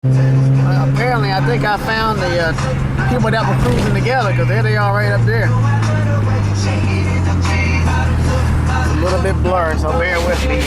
Apparently, I think I found the people that were cruising together because there they are right up there. It's a little bit blurred, so bear with me.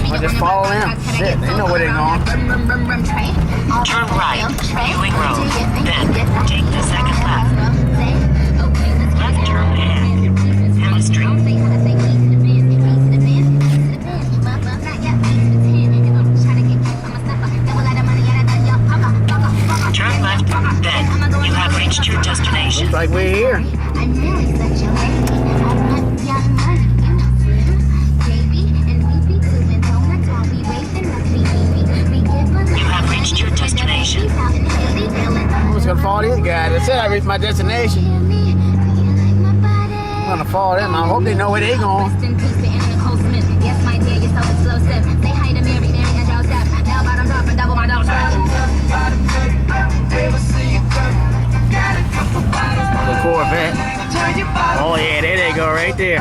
I just follow them. Shit, they know where they're going. Turn right, Ewing Road, then take the second left. Left turn ahead, Hannah Street. Turn left, then you have reached your destination. Looks like we're here. You have reached your destination. I'm just gonna follow these guys. They said I reached my destination. I'm gonna follow them. I hope they know where they're going. The Corvette. Oh yeah, there they go, right there.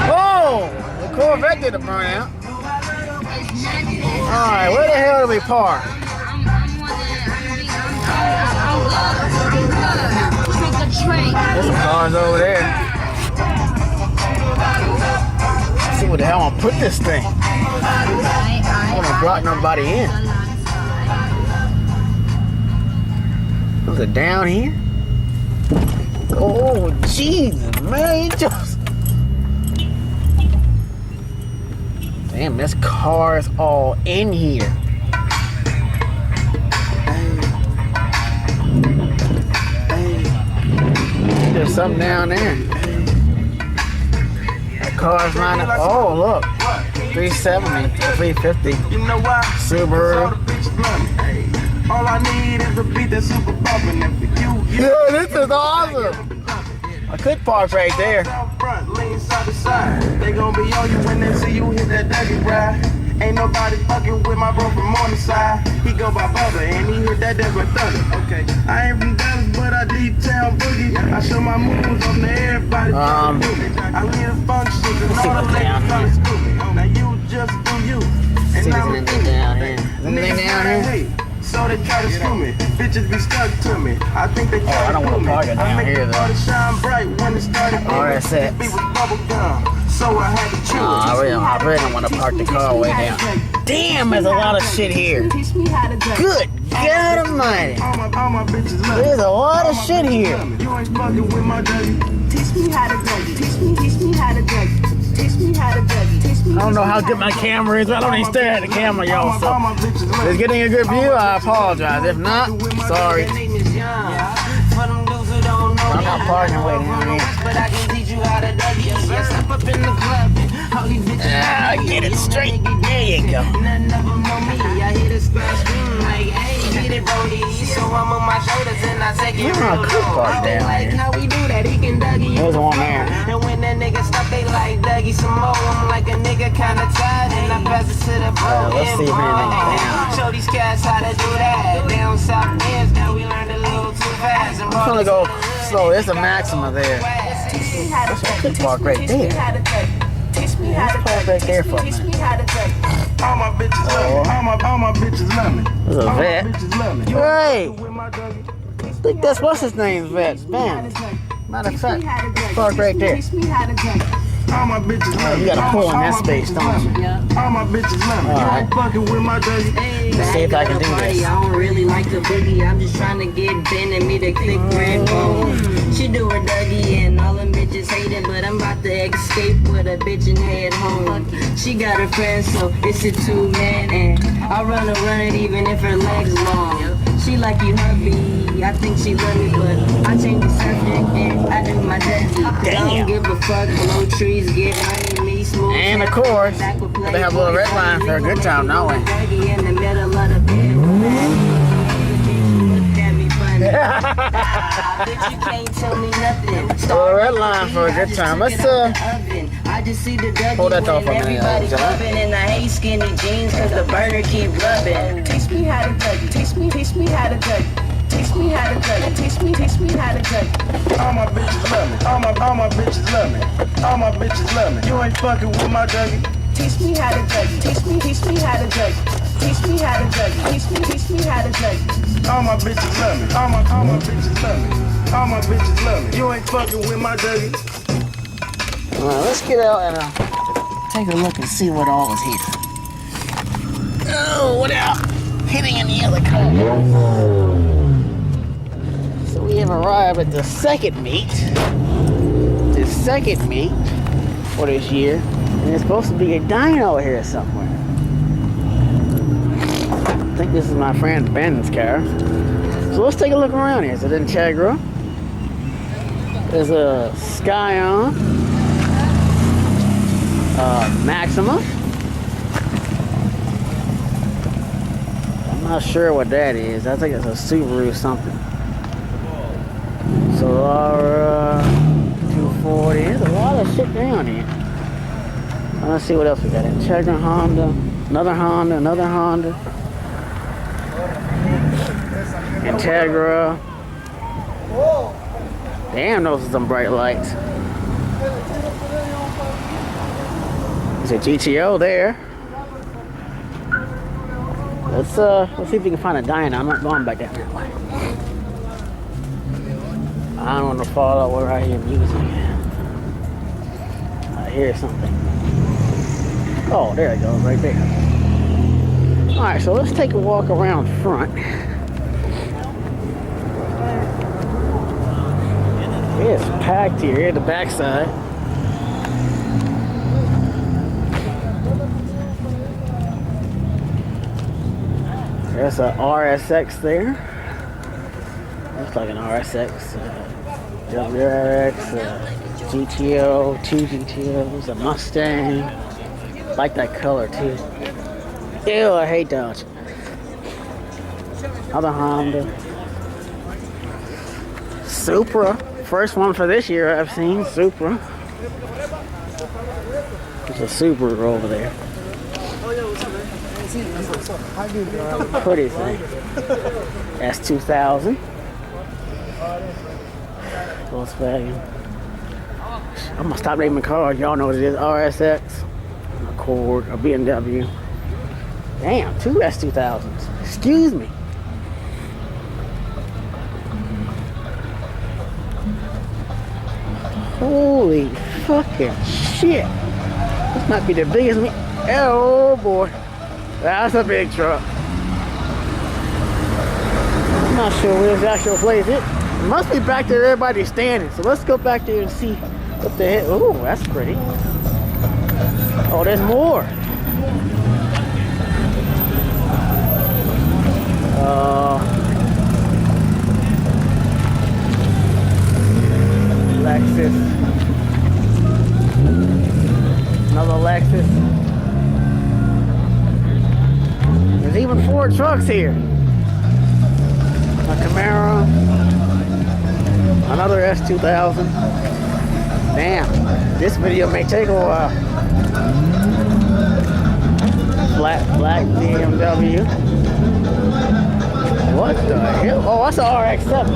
Oh, the Corvette did a burnout. All right, where the hell do we park? There's some cars over there. Let's see what the hell I'm gonna put this thing. I don't wanna block nobody in. Was it down here? Oh, Jesus, man, you just... Damn, this car is all in here. There's something down there. That car's lined up. Oh, look. 370, 350. Subaru. All I need is a beat that's super bumpin'. Yeah, this is awesome. I could park right there. Lean side to side. They gon' be on you when they see you hit that Dougie ride. Ain't nobody fucking with my bro from on the side. He go by Bubba and he hit that Dougie Thunder. Okay, I ain't from Dallas, but I deep town boogie. I show my moves on to everybody. I lead a function and all the ladies trying to school me. Now you just do you. And I'm down here. Anything down here? So they try to screw me. Bitches be stuck to me. I think they try to screw me. I make the party shine bright when it started. That's it. Beat with bubble gum. So I had to chew it. I really don't want to park the car way down. Damn, there's a lot of shit here. Good God Almighty. All my bitches love There's a lot of shit here. you. Ain't fucking with my dirty. Teach me how to Dougie. Teach me how to Dougie. Teach me how to Dougie. I don't know how good my camera is, but I don't even stare at the camera, y'all. So All my bitches love if it's getting a good view, I apologize. If not, sorry. I'm not parking way down here. But I can teach you how to Dougie. Yes, step up in the club. All these bitches. Get it straight. There you go. None of them know me. I hear the splash scream like, hey, get it, Brody. So I'm on my shoulders and I take it real I could park down like here. how we do that, he can Dougie. There's one there. And when that nigga stop, they like Dougie some more. I'm like a nigga kinda tired and I pass it to the bro. Let's see if anything's down. Show these cats how to do that. Down south ends, now we learned a little too fast. I'm gonna go slow. There's a Maxima there. Teach me how to I could park right Teach me there. how to Dougie. Teach me how to Let's park right there for a Teach minute. me how to Dougie. All my bitches love me. All my bitches love me. There's a All my vet. bitches love me. Hey, With my Dougie. I think that's what's his name's vet. Bam. Matter of fact, park right there. Teach me how to Dougie. All my bitches love me. You gotta pull in that space, don't you? All my bitches love me. You Alright. ain't fucking with my Dougie. Let's see if I can do this. I don't really like the boogie. I'm just trying to get Ben and me to click red bone. She do her Dougie and all them bitches hate it, but I'm about to escape with a bitch and head home. She got her friends, so it's a two-man, and I run it even if her legs long. She like you hubby. I think she love me, but I change the subject and I do my Dougie. I don't give a fuck. Blow trees, get money, me smooth. And of course, they have a little red line for a good time, don't we? In the middle of the bed. Look at me funny. Bitch, you can't tell me nothing. Little red line for a good time. Let's I just see the Dougie hold that off when for a minute, everybody John. rubbing, and I hate skinny jeans cause the burner keep rubbing. Teach me how to Dougie. Teach me how to Dougie. Teach me how to judge. Teach me how to judge. All my bitches love me. All my bitches love me. All my bitches love me. You ain't fucking with my Dougie. Teach me how to judge. Teach me how to judge. Teach me how to judge. Teach me how to judge. All my bitches love me. All my bitches love me. All my bitches love me. You ain't fucking with my Dougie. Alright, let's get out and take a look and see what all is here. Oh, without hitting any other car. So we have arrived at the second meet. The second meet for this year. And there's supposed to be a dyno here somewhere. I think this is my friend Ben's car. So let's take a look around here. It's an Integra. There's a Scion. Maxima. I'm not sure what that is. I think it's a Subaru something. Solara 240. There's a lot of shit down here. Let's see what else we got. Integra Honda. Another Honda. Another Honda. Integra. Damn, those are some bright lights. There's a GTO there. Let's see if we can find a dyno. I'm not going back down that way. I don't want to fall out where I hear music. I hear something. Oh, there it goes, right there. Alright, so let's take a walk around front. It's packed here at the backside. There's a RSX there. Looks like an RSX. WRX, GTO, two GTOs, a Mustang. Like that color too. Ew, I hate Dodge. Other Honda. Supra. First one for this year I've seen. Supra. There's a Subaru over there. Pretty thing. S2000. Volkswagen. I'm gonna stop naming cars. Y'all know what it is. RSX, Accord, a BMW. Damn, two S2000s. Excuse me. Holy fucking shit. This might be the biggest me. Oh boy. That's a big truck. I'm not sure where this actual place is. It must be back there everybody's standing. So let's go back there and see what the heck. Oh, that's pretty. Oh, there's more. Lexus. Another Lexus. There's even 4 trucks here. A Camaro. Another S2000. Damn, this video may take a while. Flat black BMW. What the hell? Oh, that's an RX-7.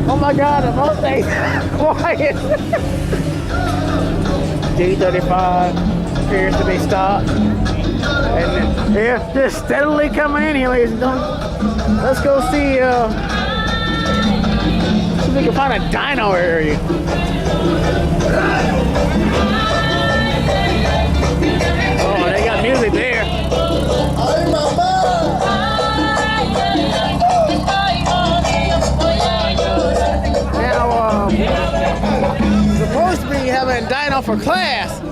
Oh my God, the Mustang quiet. D35 appears to be stopped. And yeah, just steadily coming in here, ladies and gentlemen. Let's go see if we can find a dyno area. Oh, they got music there. Supposed to be having a dyno for class. I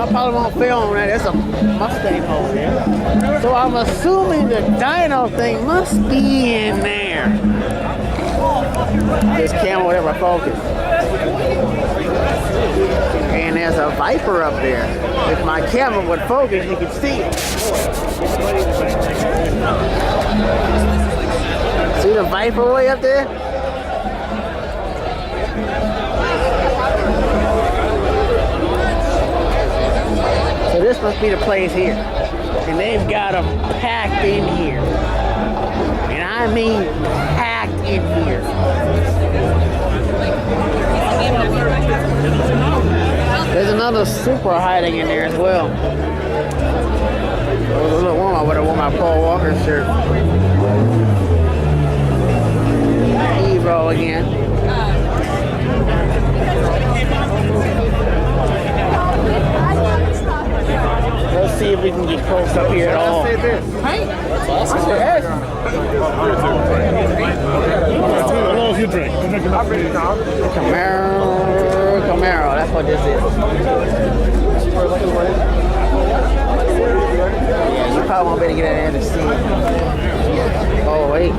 probably won't film that. There's a Mustang over there. So I'm assuming the dyno thing must be in there. This camera will never focus. And there's a Viper up there. If my camera would focus, you could see it. See the Viper way up there? must be the place here. And they've got them packed in here. And I mean packed in here. There's another super hiding in there as well. There was a little woman with my Paul Walker shirt. Evo again. Let's see if we can get close up here at all. Hey, that's awesome. How long you drink? Camaro, that's what this is. Yeah, you probably won't be able to get in there to see it. Oh, wait.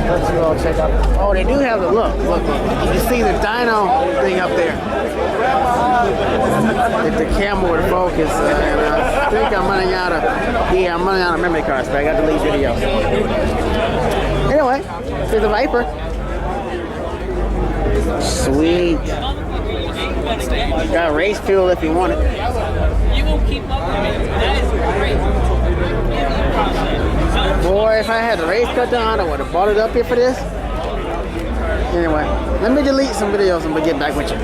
Let's you all check out. Oh, they do have the look. Look, you see the dyno thing up there. If the camera would focus, and I think I'm running out of. Yeah, I'm running out of memory cards, but I got to delete videos. Anyway, here's the Viper. Sweet. Got race fuel if you want it. You won't keep up with me. That is great. Boy, if I had the race cut down, I would have bought it up here for this. Anyway, let me delete some videos and we'll get back with you.